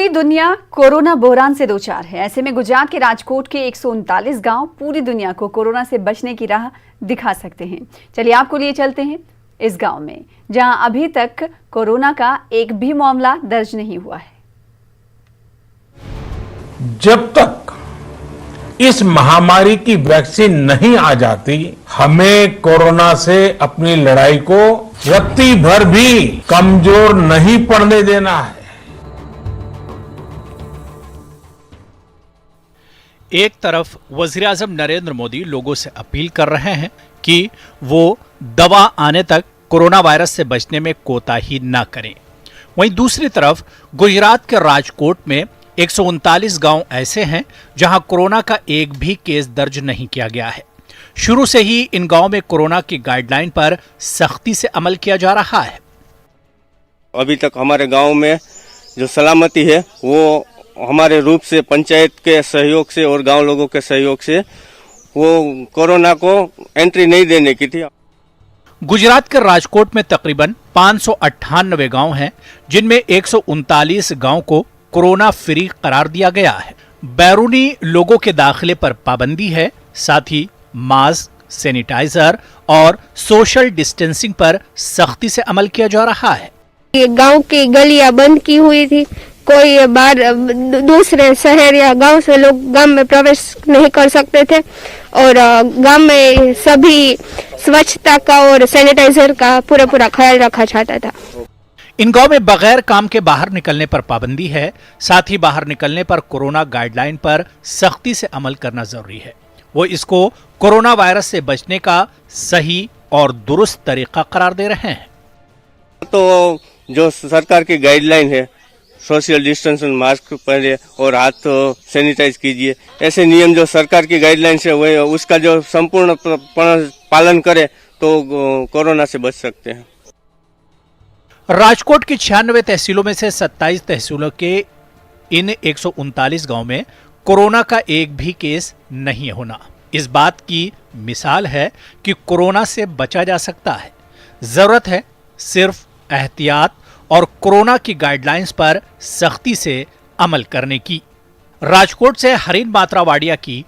पूरी दुनिया कोरोना बहरान से दो चार है। ऐसे में गुजरात के राजकोट के 139 गांव पूरी दुनिया को कोरोना से बचने की राह दिखा सकते हैं। चलिए आपको लिए चलते हैं इस गांव में, जहां अभी तक कोरोना का एक भी मामला दर्ज नहीं हुआ है। जब तक इस महामारी की वैक्सीन नहीं आ जाती, हमें कोरोना से अपनी लड़ाई को रत्ती भर भी कमजोर नहीं पड़ने देना है। एक तरफ वज़ीर-ए-आज़म नरेंद्र मोदी लोगों से अपील कर रहे हैं कि वो दवा आने तक कोरोना वायरस से बचने में कोताही न करें। वहीं दूसरी तरफ गुजरात के राजकोट में 139 गांव ऐसे हैं जहां कोरोना का एक भी केस दर्ज नहीं किया गया है। शुरू से ही इन गांव में कोरोना की गाइडलाइन पर सख्ती से अमल किया जा रहा है। अभी तक हमारे गांव में जो सलामती है वो हमारे रूप से पंचायत के सहयोग से और गांव लोगों के सहयोग से वो कोरोना को एंट्री नहीं देने की थी। गुजरात के राजकोट में तकरीबन 598 गांव हैं, जिनमें 139 गांव को कोरोना फ्री करार दिया गया है। बैरूनी लोगों के दाखिले पर पाबंदी है, साथ ही मास्क, सैनिटाइजर और सोशल डिस्टेंसिंग पर सख्ती से अमल किया जा रहा है। गांव की गलियां बंद की हुई थी, कोई बाहर दूसरे शहर या गांव से लोग गांव में प्रवेश नहीं कर सकते थे और गांव में सभी स्वच्छता का और सैनिटाइजर का पूरा ख्याल रखा जाता था। इन गांव में बगैर काम के बाहर निकलने पर पाबंदी है, साथ ही बाहर निकलने पर कोरोना गाइडलाइन पर सख्ती से अमल करना जरूरी है। वो इसको कोरोना वायरस से बचने का सही और दुरुस्त तरीका करार दे रहे हैं। तो जो सरकार की गाइडलाइन है, सोशल डिस्टेंसिंग, मास्क पहने और हाथ सैनिटाइज कीजिए, ऐसे नियम जो सरकार की गाइडलाइन है वो उसका जो संपूर्ण पालन करे तो कोरोना से बच सकते हैं। राजकोट की 96 तहसीलों में से 27 तहसीलों के इन 139 गांव में कोरोना का एक भी केस नहीं होना इस बात की मिसाल है कि कोरोना से बचा जा सकता है। जरूरत है सिर्फ एहतियात और कोरोना की गाइडलाइंस पर सख्ती से अमल करने की। राजकोट से हरीन बात्रा वाडिया की